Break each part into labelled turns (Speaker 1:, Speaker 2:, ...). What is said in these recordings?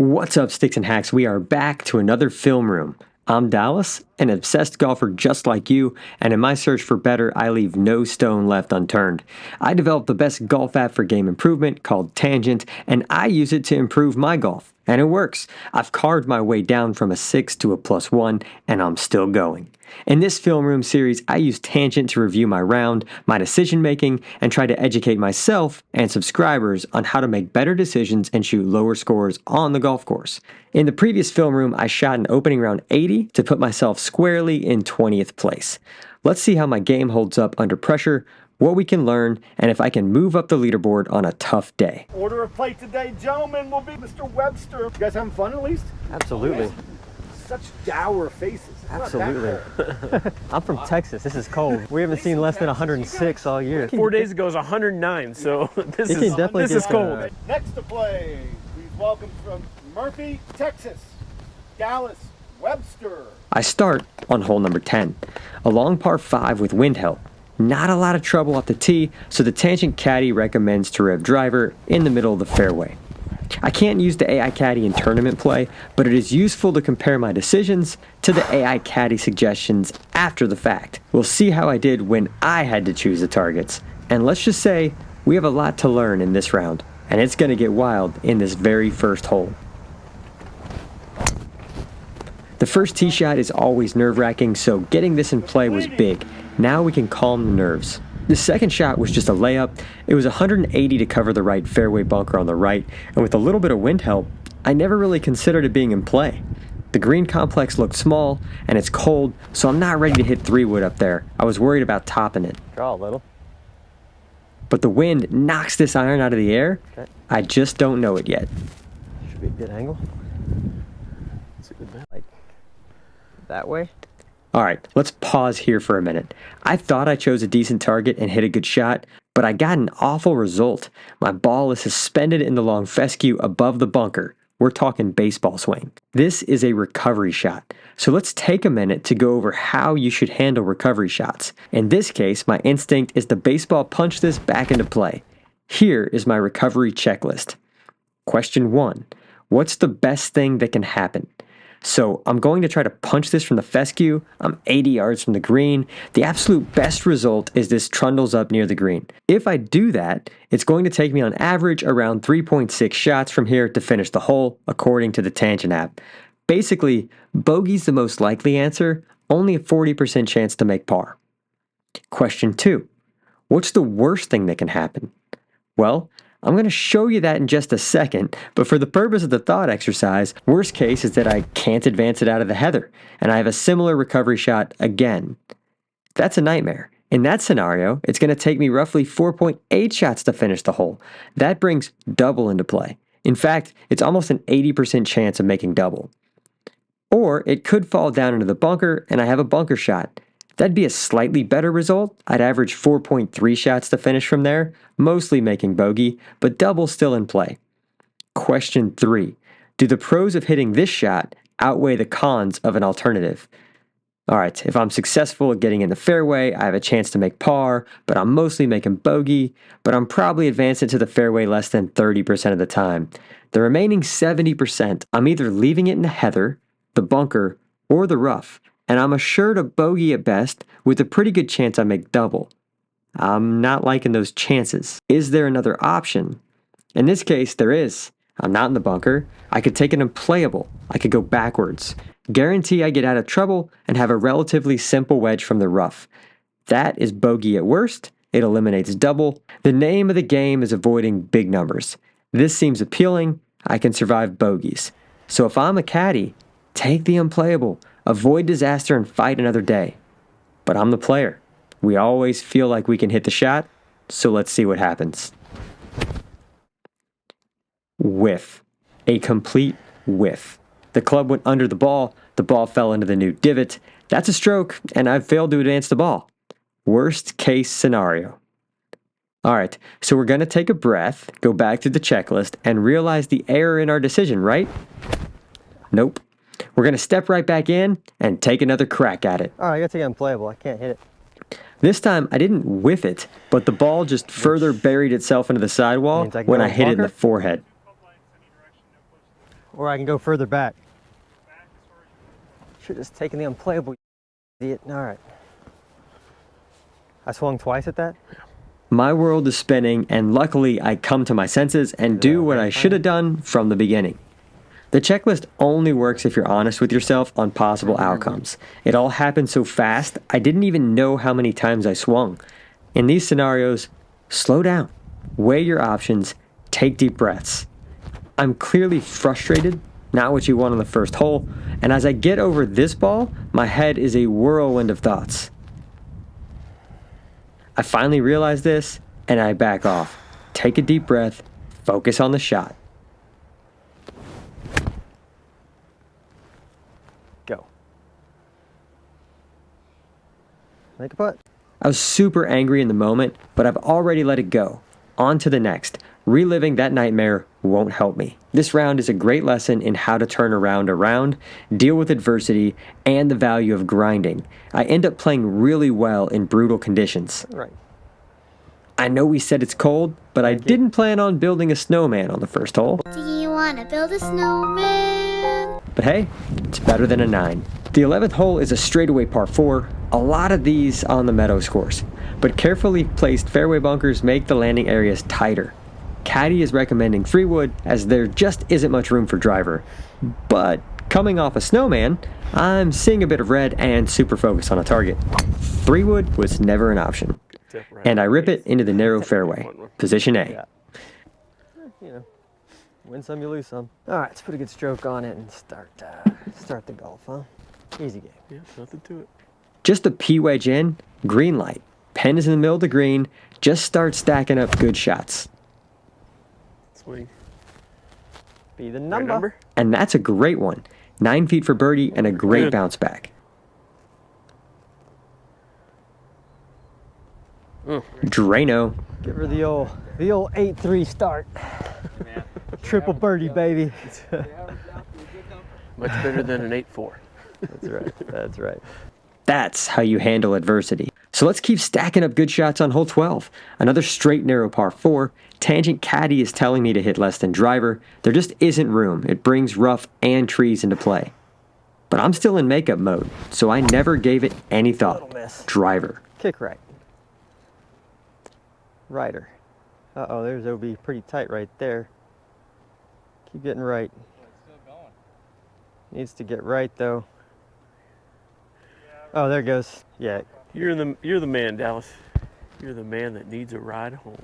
Speaker 1: What's up, Sticks and Hacks? We are back to another film room. I'm Dallas, an obsessed golfer just like you, and in my search for better, I leave no stone left unturned. I developed the best golf app for game improvement called Tangent, and I use it to improve my golf. And it works. I've carved my way down from a 6 to a +1, and I'm still going. In this film room series, I use Tangent to review my round, my decision making, and try to educate myself and subscribers on how to make better decisions and shoot lower scores on the golf course. In the previous film room, I shot an opening round 80 to put myself squarely in 20th place. Let's see how my game holds up under pressure, what we can learn, and if I can move up the leaderboard on a tough day.
Speaker 2: Order of plate today, gentlemen, will be Mr. Webster. You guys having fun at least?
Speaker 1: Absolutely.
Speaker 2: Such dour faces. It's
Speaker 1: Absolutely. I'm from Texas. This is cold. We haven't seen less than 106 all year.
Speaker 3: 4 days ago it was 109, so this
Speaker 1: is
Speaker 3: cold.
Speaker 2: Next to play, please welcome from Murphy, Texas, Dallas Webster.
Speaker 1: I start on hole number 10, a long par 5 with wind help. Not a lot of trouble off the tee, so the Tangent Caddy recommends to rev driver in the middle of the fairway. I can't use the AI Caddy in tournament play, but it is useful to compare my decisions to the AI Caddy suggestions after the fact. We'll see how I did when I had to choose the targets. And let's just say, we have a lot to learn in this round, and it's going to get wild in this very first hole. The first tee shot is always nerve-wracking, so getting this in play was big. Now we can calm the nerves. The second shot was just a layup. It was 180 to cover the right fairway bunker on the right, and with a little bit of wind help, I never really considered it being in play. The green complex looked small, and it's cold, so I'm not ready to hit 3-wood up there. I was worried about topping it.
Speaker 3: Draw a little.
Speaker 1: But the wind knocks this iron out of the air. Okay. I just don't know it yet.
Speaker 3: Should be a good angle. It's a good bet. Like that way.
Speaker 1: All right, let's pause here for a minute. I thought I chose a decent target and hit a good shot, but I got an awful result. My ball is suspended in the long fescue above the bunker. We're talking baseball swing. This is a recovery shot. So let's take a minute to go over how you should handle recovery shots. In this case, my instinct is to baseball punch this back into play. Here is my recovery checklist. Question 1. What's the best thing that can happen? So I'm going to try to punch this from the fescue. I'm 80 yards from the green. The absolute best result is this trundles up near the green. If I do that, it's going to take me on average around 3.6 shots from here to finish the hole, according to the Tangent app. Basically, bogey's the most likely answer, only a 40% chance to make par. Question 2. What's the worst thing that can happen? Well, I'm going to show you that in just a second, but for the purpose of the thought exercise, worst case is that I can't advance it out of the heather, and I have a similar recovery shot again. That's a nightmare. In that scenario, it's going to take me roughly 4.8 shots to finish the hole. That brings double into play. In fact, it's almost an 80% chance of making double. Or it could fall down into the bunker, and I have a bunker shot. That'd be a slightly better result. I'd average 4.3 shots to finish from there, mostly making bogey, but double still in play. Question 3. Do the pros of hitting this shot outweigh the cons of an alternative? Alright, if I'm successful at getting in the fairway, I have a chance to make par, but I'm mostly making bogey, but I'm probably advancing to the fairway less than 30% of the time. The remaining 70%, I'm either leaving it in the heather, the bunker, or the rough. And I'm assured a bogey at best with a pretty good chance I make double. I'm not liking those chances. Is there another option? In this case, there is. I'm not in the bunker. I could take an unplayable. I could go backwards. Guarantee I get out of trouble and have a relatively simple wedge from the rough. That is bogey at worst. It eliminates double. The name of the game is avoiding big numbers. This seems appealing. I can survive bogeys. So if I'm a caddy, take the unplayable. Avoid disaster and fight another day. But I'm the player. We always feel like we can hit the shot, so let's see what happens. Whiff. A complete whiff. The club went under the ball fell into the new divot. That's a stroke, and I've failed to advance the ball. Worst case scenario. Alright, so we're going to take a breath, go back to the checklist, and realize the error in our decision, right? Nope. We're going to step right back in and take another crack at it.
Speaker 3: Alright, I gotta take it unplayable. I can't hit it.
Speaker 1: This time, I didn't whiff it, but the ball just further buried itself into the sidewall when I hit it in the forehead.
Speaker 3: Or I can go further back. Should have just taken the unplayable, idiot. All right. I swung twice at that?
Speaker 1: My world is spinning, and luckily I come to my senses and do what I should have done from the beginning. The checklist only works if you're honest with yourself on possible outcomes. It all happened so fast, I didn't even know how many times I swung. In these scenarios, slow down, weigh your options, take deep breaths. I'm clearly frustrated, not what you want on the first hole, and as I get over this ball, my head is a whirlwind of thoughts. I finally realize this, and I back off. Take a deep breath, focus on the shot.
Speaker 3: Go. Make a putt.
Speaker 1: I was super angry in the moment, but I've already let it go. On to the next. Reliving that nightmare won't help me. This round is a great lesson in how to turn around, deal with adversity, and the value of grinding. I end up playing really well in brutal conditions.
Speaker 3: Right.
Speaker 1: I know we said it's cold, but I didn't plan on building a snowman on the first hole.
Speaker 4: Do you want to build a snowman?
Speaker 1: But hey, it's better than a 9. The 11th hole is a straightaway par 4, a lot of these on the Meadows course, but carefully placed fairway bunkers make the landing areas tighter. Caddy is recommending 3-wood as there just isn't much room for driver. But coming off a snowman, I'm seeing a bit of red and super focused on a target. 3-wood was never an option. And I rip it into the narrow fairway. Position A.
Speaker 3: Yeah. You know, win some, you lose some. All right, let's put a good stroke on it and start the golf, huh? Easy game.
Speaker 5: Yeah, nothing to it.
Speaker 1: Just a P-wedge in, green light. Pen is in the middle of the green. Just start stacking up good shots.
Speaker 5: Swing.
Speaker 3: Be the
Speaker 5: Right
Speaker 3: number.
Speaker 1: And that's a great one. 9 feet for birdie and a great
Speaker 5: Good.
Speaker 1: bounce back. Drano.
Speaker 3: Give her the old 8-3 start. Triple birdie, baby.
Speaker 5: Much better than an 8-4.
Speaker 3: That's right. That's right.
Speaker 1: That's how you handle adversity. So let's keep stacking up good shots on hole 12. Another straight narrow par 4. Tangent caddy is telling me to hit less than driver. There just isn't room. It brings rough and trees into play. But I'm still in makeup mode, so I never gave it any thought.
Speaker 3: Little miss.
Speaker 1: Driver.
Speaker 3: Kick right. Righter. Uh-oh, there's OB pretty tight right there. Keep getting right. Needs to get right though. Oh, there it goes. Yeah.
Speaker 5: You're the man, Dallas. You're the man that needs a ride home.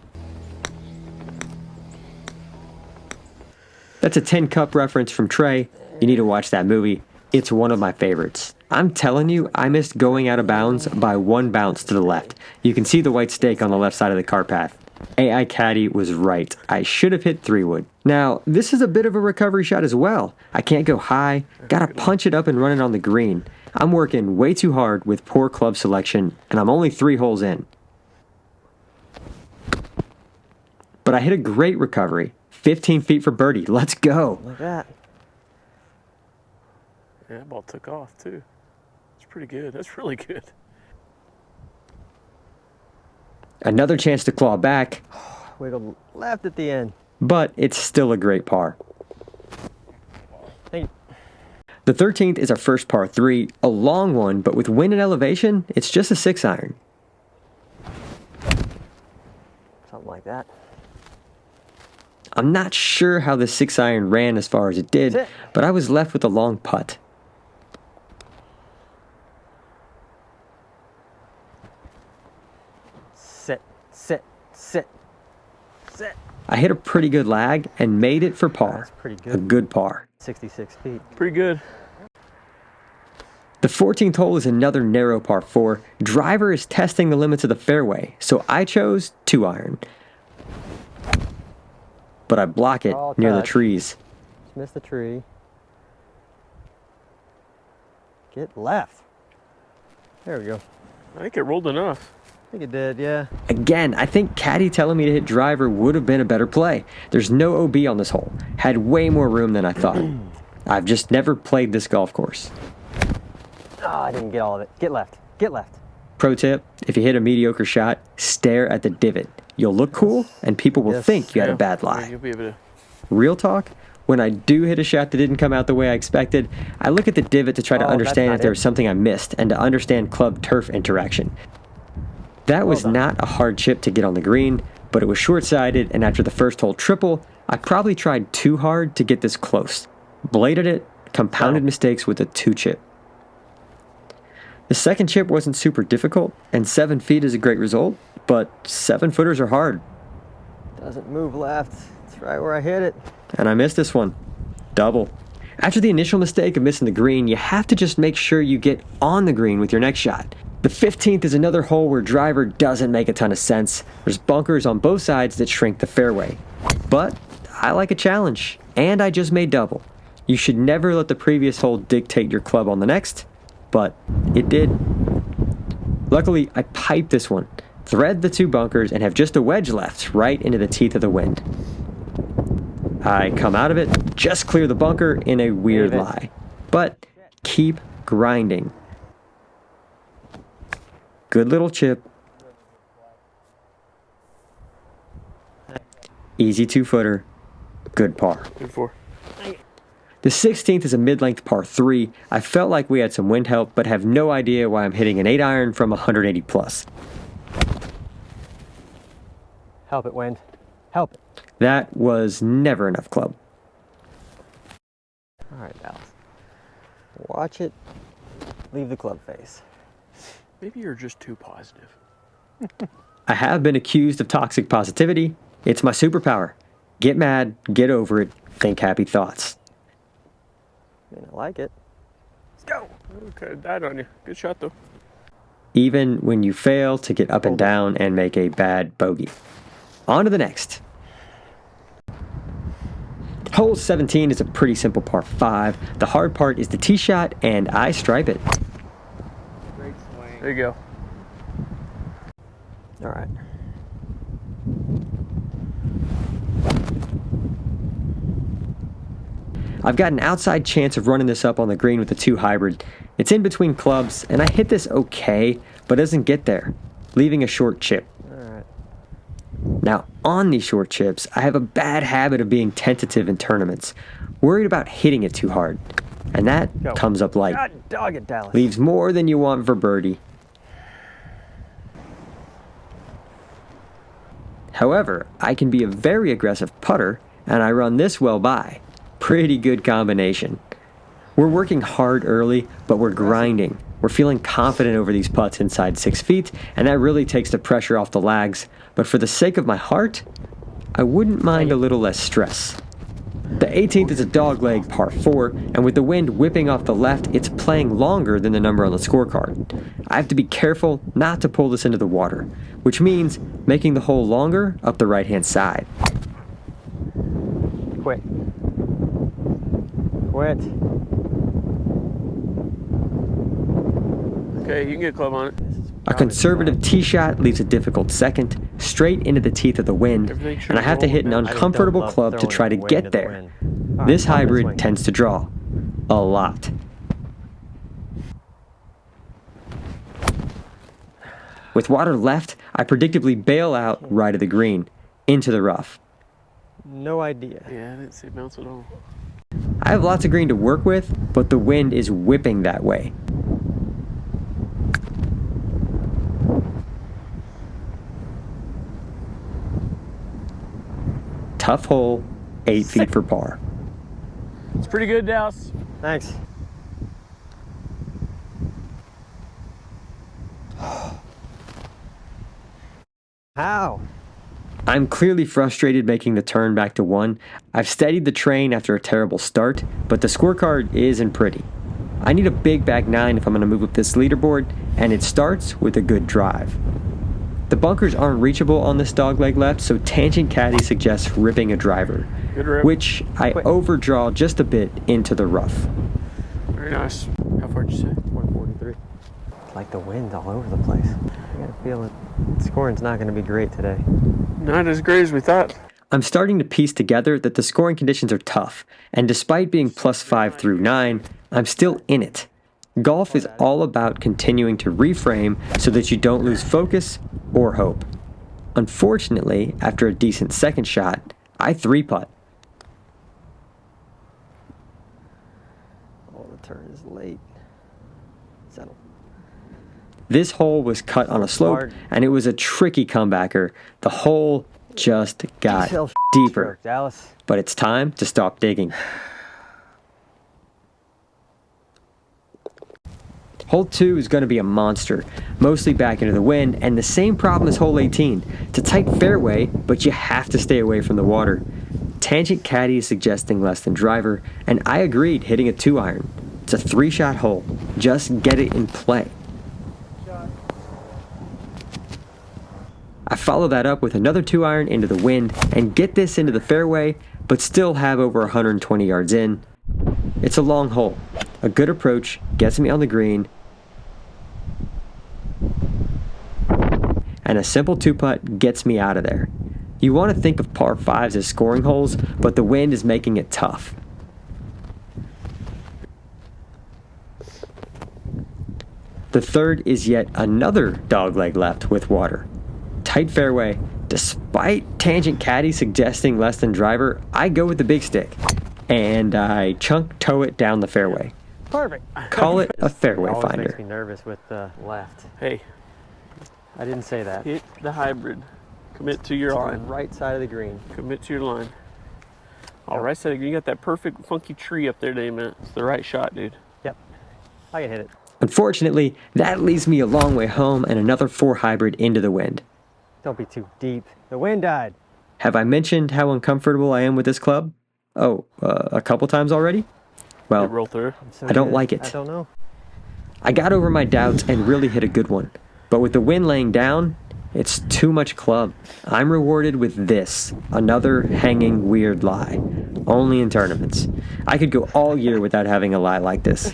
Speaker 1: That's a 10 Cup reference from Trey. You need to watch that movie. It's one of my favorites. I'm telling you, I missed going out of bounds by 1 bounce to the left. You can see the white stake on the left side of the cart path. AI Caddy was right. I should have hit 3-wood. Now, this is a bit of a recovery shot as well. I can't go high. Gotta punch it up and run it on the green. I'm working way too hard with poor club selection, and I'm only 3 holes in. But I hit a great recovery. 15 feet for birdie. Let's go.
Speaker 3: Like that.
Speaker 5: Yeah, that ball took off too. It's pretty good. That's really good.
Speaker 1: Another chance to claw back,
Speaker 3: Wiggled left at the end.
Speaker 1: but it's still a great par.
Speaker 3: Thank you.
Speaker 1: The 13th is our first par 3, a long one, but with wind and elevation, it's just a 6-iron.
Speaker 3: Something like that.
Speaker 1: I'm not sure how the 6-iron ran as far as it did,
Speaker 3: That's it.
Speaker 1: but I was left with a long putt.
Speaker 3: Sit, sit, sit, sit.
Speaker 1: I hit a pretty good lag and made it for par.
Speaker 3: That's pretty
Speaker 1: A
Speaker 3: good.
Speaker 1: good par.
Speaker 3: 66 feet.
Speaker 5: Pretty good.
Speaker 1: The 14th hole is another narrow par 4. Driver is testing the limits of the fairway, so I chose 2-iron. But I block it
Speaker 3: All
Speaker 1: near the
Speaker 3: touch.
Speaker 1: trees.
Speaker 3: Just missed the tree. Get left. There we go.
Speaker 5: I think it rolled enough.
Speaker 3: I think it did, yeah.
Speaker 1: Again, I think caddy telling me to hit driver would have been a better play. There's no OB on this hole. Had way more room than I thought. I've just never played this golf course.
Speaker 3: Oh, I didn't get all of it. Get left. Get left.
Speaker 1: Pro tip, if you hit a mediocre shot, stare at the divot. You'll look cool, and people will
Speaker 3: Yes.
Speaker 1: think you had a
Speaker 5: Yeah.
Speaker 1: bad
Speaker 5: Yeah,
Speaker 1: lie.
Speaker 5: you'll be able to.
Speaker 1: Real talk, When I do hit a shot that didn't come out the way I expected, I look at the divot to try to understand if there was something I missed and to understand club-turf interaction. That was not a hard chip to get on the green, but it was short-sided, and after the first hole triple, I probably tried too hard to get this close. Bladed it, compounded mistakes with a 2-chip. The second chip wasn't super difficult, and 7 feet is a great result, but 7-footers are hard.
Speaker 3: Doesn't move left. It's right where I hit it.
Speaker 1: And I missed this one. Double. After the initial mistake of missing the green, you have to just make sure you get on the green with your next shot. The 15th is another hole where driver doesn't make a ton of sense. There's bunkers on both sides that shrink the fairway. But I like a challenge, and I just made double. You should never let the previous hole dictate your club on the next, but it did. Luckily, I piped this one, thread the 2 bunkers, and have just a wedge left right into the teeth of the wind. I come out of it, just clear the bunker in a weird lie. But keep grinding. Good little chip. Easy 2-footer. Good par.
Speaker 5: Good for.
Speaker 1: The 16th is a mid-length par 3. I felt like we had some wind help, but have no idea why I'm hitting an 8-iron from 180 plus.
Speaker 3: Help it, wind. Help it.
Speaker 1: That was never enough club.
Speaker 3: All right, Dallas. Watch it. Leave the club face.
Speaker 5: Maybe you're just too positive.
Speaker 1: I have been accused of toxic positivity. It's my superpower. Get mad, get over it, think happy thoughts.
Speaker 3: I mean, I like it.
Speaker 5: Let's go. Okay, died on you. Good shot, though.
Speaker 1: Even when you fail to get up and down and make a bad bogey. On to the next. Hole 17 is a pretty simple par 5. The hard part is the tee shot, and I stripe it.
Speaker 2: Great swing.
Speaker 5: There you go.
Speaker 3: All right.
Speaker 1: I've got an outside chance of running this up on the green with the 2 hybrid. It's in between clubs, and I hit this okay, but doesn't get there, leaving a short chip.
Speaker 3: All right.
Speaker 1: Now, on these short chips, I have a bad habit of being tentative in tournaments, worried about hitting it too hard, and that comes up light.
Speaker 3: God dog it, Dallas.
Speaker 1: Leaves more than you want for birdie. However, I can be a very aggressive putter, and I run this well by. Pretty good combination. We're working hard early, but we're grinding. We're feeling confident over these putts inside 6 feet, and that really takes the pressure off the lags. But for the sake of my heart, I wouldn't mind a little less stress. The 18th is a dogleg par 4, and with the wind whipping off the left, it's playing longer than the number on the scorecard. I have to be careful not to pull this into the water, which means making the hole longer up the right-hand side.
Speaker 3: Quit. Quit.
Speaker 5: Okay, you can get a club on it.
Speaker 1: A conservative tee shot leaves a difficult second, straight into the teeth of the wind, and I have to hit an uncomfortable club to try to get there. This hybrid tends to draw. A lot. With water left, I predictably bail out right of the green, into the rough.
Speaker 3: No idea.
Speaker 5: Yeah, I didn't see it bounce at all.
Speaker 1: I have lots of green to work with, but the wind is whipping that way. Tough hole, 8 feet for par.
Speaker 5: It's pretty good, Dallas.
Speaker 3: Thanks. How?
Speaker 1: I'm clearly frustrated making the turn back to 1. I've steadied the train after a terrible start, but the scorecard isn't pretty. I need a big back 9 if I'm going to move up this leaderboard, and it starts with a good drive. The bunkers aren't reachable on this dogleg left, so Tangent Caddy suggests ripping a driver,
Speaker 5: Good rip.
Speaker 1: which I overdraw just a bit into the rough.
Speaker 5: Very nice. How far did you say?
Speaker 3: 143. It's like the wind's all over the place. I got a feeling scoring's not going to be great today.
Speaker 5: Not as great as we thought.
Speaker 1: I'm starting to piece together that the scoring conditions are tough, and despite being +5 through 9, I'm still in it. Golf is all about continuing to reframe so that you don't lose focus or hope. Unfortunately, after a decent second shot, I 3-putt.
Speaker 3: Oh, the turn is late. Settle.
Speaker 1: This hole was cut on a slope,
Speaker 3: Hard.
Speaker 1: and it was a tricky comebacker. The hole just got
Speaker 3: Self
Speaker 1: deeper,
Speaker 3: stroke, Dallas.
Speaker 1: but it's time to stop digging. Hole 2 is going to be a monster, mostly back into the wind, and the same problem as hole 18. It's a tight fairway, but you have to stay away from the water. Tangent Caddy is suggesting less than driver, and I agreed hitting a 2-iron. It's a 3-shot hole. Just get it in play. I follow that up with another 2-iron into the wind and get this into the fairway, but still have over 120 yards in. It's a long hole. A good approach gets me on the green, and a simple 2-putt gets me out of there. You want to think of par 5s as scoring holes, but the wind is making it tough. The third is yet another dogleg left with water. Tight fairway. Despite Tangent Caddy suggesting less than driver, I go with the big stick, and I chunk toe it down the fairway.
Speaker 3: Perfect.
Speaker 1: Call it a fairway
Speaker 3: Always
Speaker 1: finder.
Speaker 3: makes me nervous with the left.
Speaker 5: Hey,
Speaker 3: I didn't say that.
Speaker 5: hit the hybrid. Commit to your
Speaker 3: It's
Speaker 5: line.
Speaker 3: on the right side of the green.
Speaker 5: Commit to your line. All right, side of the green. You got that perfect funky tree up there, Damon. It's the right shot, dude.
Speaker 3: Yep. I can hit it.
Speaker 1: Unfortunately, that leaves me a long way home and another 4 hybrid into the wind.
Speaker 3: Don't be too deep. The wind died.
Speaker 1: Have I mentioned how uncomfortable I am with this club? Oh, a couple times already? Well,
Speaker 5: It roll through.
Speaker 3: I'm so
Speaker 1: I don't
Speaker 3: good.
Speaker 1: like it.
Speaker 3: I don't know.
Speaker 1: I got over my doubts and really hit a good one. But with the wind laying down, it's too much club. I'm rewarded with this, another hanging weird lie. Only in tournaments. I could go all year without having a lie like this.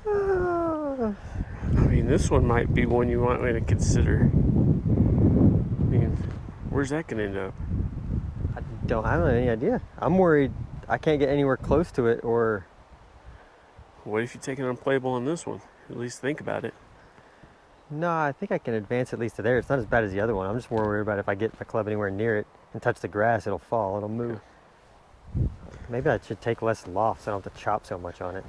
Speaker 5: I mean, this one might be one you might want to consider. I mean, where's that going to end up?
Speaker 3: I don't have any idea. I'm worried I can't get anywhere close to it, or
Speaker 5: What if you take an unplayable on this one? At least think about it.
Speaker 3: no, I think I can advance at least to there. It's not as bad as the other one. I'm just more worried about if I get my club anywhere near it and touch the grass, it'll fall, it'll move. Maybe I should take less loft so I don't have to chop so much on it.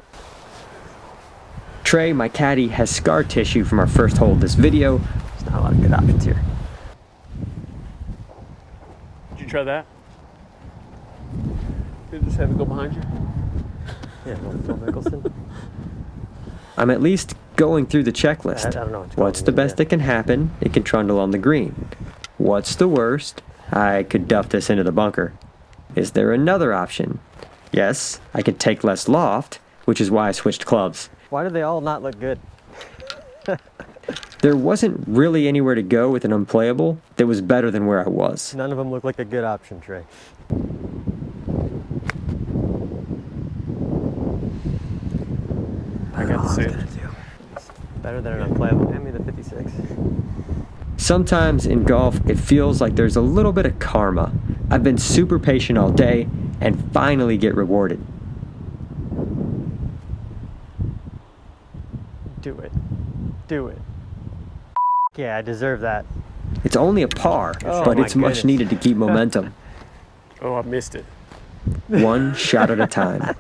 Speaker 1: Trey, my caddy, has scar tissue from our first hole of this video.
Speaker 3: There's not a lot of good options here.
Speaker 5: Did you try that? Did you just have it go behind you?
Speaker 3: Yeah, little Phil Mickelson.
Speaker 1: I'm at least going through the checklist.
Speaker 3: I don't know what's
Speaker 1: What's
Speaker 3: going
Speaker 1: the
Speaker 3: on
Speaker 1: best
Speaker 3: yet.
Speaker 1: that can happen? It can trundle on the green. What's the worst? I could duff this into the bunker. Is there another option? Yes, I could take less loft, which is why I switched clubs.
Speaker 3: Why do they all not look good?
Speaker 1: There wasn't really anywhere to go with an unplayable that was better than where I was.
Speaker 3: None of them look like a good option, Trey.
Speaker 5: I got the same.
Speaker 3: Better than an unplayable. Hand me the 56.
Speaker 1: Sometimes in golf, it feels like there's a little bit of karma. I've been super patient all day and finally get rewarded.
Speaker 3: Do it. Do it. Yeah, I deserve that.
Speaker 1: It's only a par,
Speaker 3: Oh
Speaker 1: but
Speaker 3: my
Speaker 1: it's much
Speaker 3: goodness.
Speaker 1: needed to keep momentum.
Speaker 5: Oh, I missed it.
Speaker 1: One shot at a time.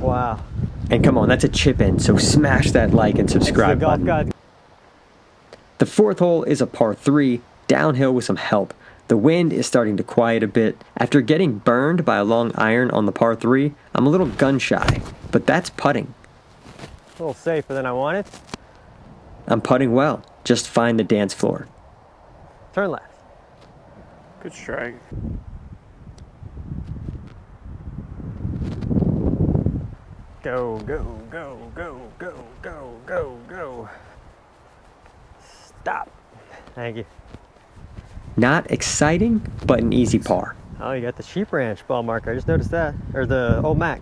Speaker 3: Wow.
Speaker 1: And come on, that's a chip in, so smash that like and
Speaker 3: It's the
Speaker 1: subscribe
Speaker 3: golf
Speaker 1: button.
Speaker 3: god.
Speaker 1: The fourth hole is a par 3, downhill with some help. The wind is starting to quiet a bit. After getting burned by a long iron on the par 3, I'm a little gun shy, but that's putting.
Speaker 3: A little safer than I wanted.
Speaker 1: I'm putting well. Just find the dance floor.
Speaker 3: Turn left.
Speaker 5: Good strike.
Speaker 3: Go, go, go, go, go, go, go, go. Stop. Thank you.
Speaker 1: Not exciting, but an easy par.
Speaker 3: Oh, you got the Sheep Ranch ball marker. I just noticed that. Or the old Mac.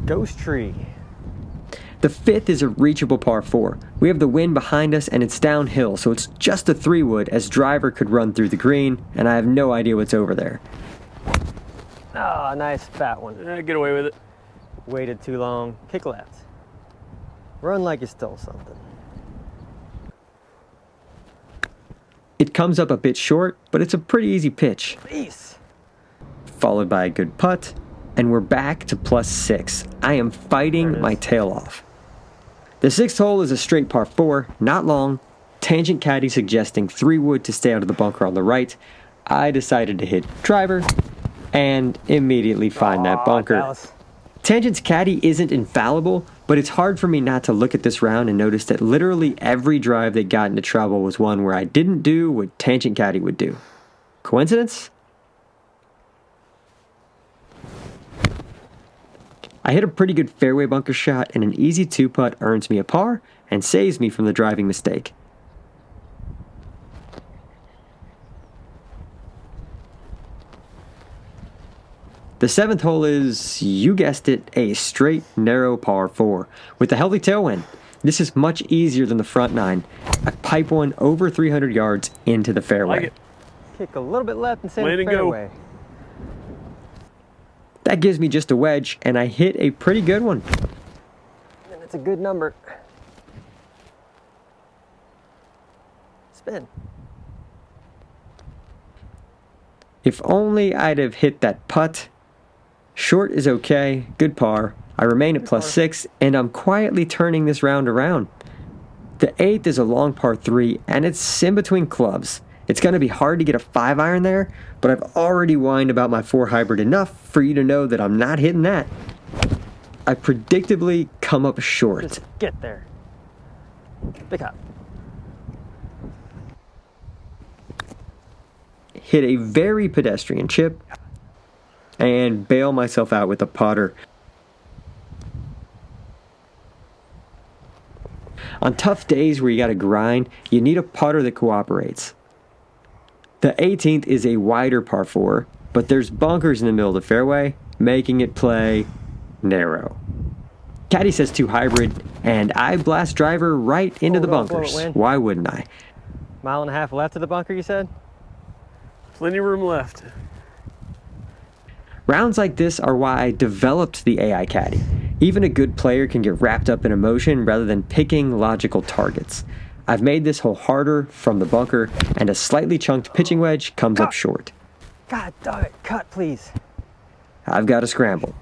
Speaker 3: Ghost Tree.
Speaker 1: The fifth is a reachable par 4. We have the wind behind us and it's downhill, so it's just a 3-wood as driver could run through the green, and I have no idea what's over there.
Speaker 3: Oh, nice fat one.
Speaker 5: Get away with it.
Speaker 3: Waited too long. Kick left. Run like you stole something.
Speaker 1: It comes up a bit short, but it's a pretty easy pitch.
Speaker 3: Please.
Speaker 1: Followed by a good putt, and we're back to +6. I am fighting my tail off. The 6th hole is a straight par 4, not long. Tangent caddy suggesting 3 wood to stay out of the bunker on the right. I decided to hit driver and immediately find that bunker.
Speaker 3: Dallas.
Speaker 1: Tangent's caddy isn't infallible, but it's hard for me not to look at this round and notice that literally every drive that got into trouble was one where I didn't do what Tangent caddy would do. Coincidence? I hit a pretty good fairway bunker shot, and an easy 2-putt earns me a par and saves me from the driving mistake. The 7th hole is, you guessed it, a straight, narrow par 4 with a healthy tailwind. This is much easier than the front 9. I pipe one over 300 yards into the fairway.
Speaker 5: Like it.
Speaker 3: Kick a little bit left and send
Speaker 5: Way
Speaker 3: it
Speaker 5: to go.
Speaker 3: fairway.
Speaker 1: That gives me just a wedge, and I hit a pretty good one.
Speaker 3: And it's a good number. Spin.
Speaker 1: If only I'd have hit that putt. Short is okay, good par. I remain at +6, and I'm quietly turning this round around. The 8th is a long par 3, and it's in between clubs. It's going to be hard to get a 5-iron there, but I've already whined about my 4 hybrid enough for you to know that I'm not hitting that. I predictably come up short.
Speaker 3: Just get there. Big hop.
Speaker 1: Hit a very pedestrian chip, and bail myself out with a putter. On tough days where you gotta grind, you need a putter that cooperates. The 18th is a wider par 4, but there's bunkers in the middle of the fairway, making it play narrow. Caddy says 2 hybrid, and I blast driver right into the
Speaker 3: don't blow it,
Speaker 1: bunkers.
Speaker 3: Win.
Speaker 1: Why wouldn't I?
Speaker 3: 1.5 miles left of the bunker, you said?
Speaker 5: Plenty of room left.
Speaker 1: Rounds like this are why I developed the AI Caddy. Even a good player can get wrapped up in emotion rather than picking logical targets. I've made this hole harder from the bunker, and a slightly chunked pitching wedge comes up short.
Speaker 3: God dog it, cut please.
Speaker 1: I've got to scramble.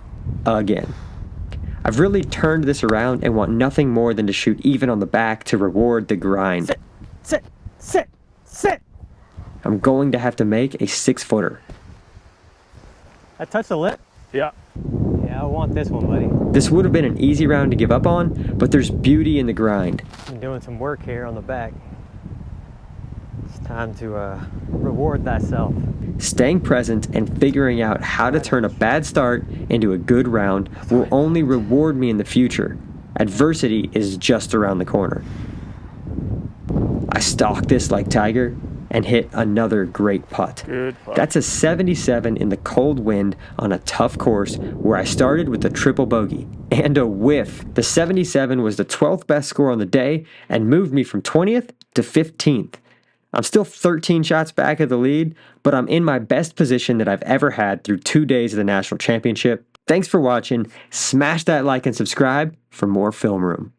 Speaker 1: Again. I've really turned this around and want nothing more than to shoot even on the back to reward the grind.
Speaker 3: Sit, sit, sit, sit.
Speaker 1: I'm going to have to make a 6-footer.
Speaker 3: I touched the lip?
Speaker 5: Yeah.
Speaker 3: Yeah, I want this one, buddy.
Speaker 1: This would have been an easy round to give up on, but there's beauty in the grind.
Speaker 3: I'm doing some work here on the back. It's time to reward thyself.
Speaker 1: Staying present and figuring out how to turn a bad start into a good round will only reward me in the future. Adversity is just around the corner. I stalk this like Tiger and hit another great putt.
Speaker 5: Good putt.
Speaker 1: That's a 77 in the cold wind on a tough course where I started with a triple bogey and a whiff. The 77 was the 12th best score on the day and moved me from 20th to 15th. I'm still 13 shots back of the lead, but I'm in my best position that I've ever had through 2 days of the National Championship. Thanks for watching. Smash that like and subscribe for more Film Room.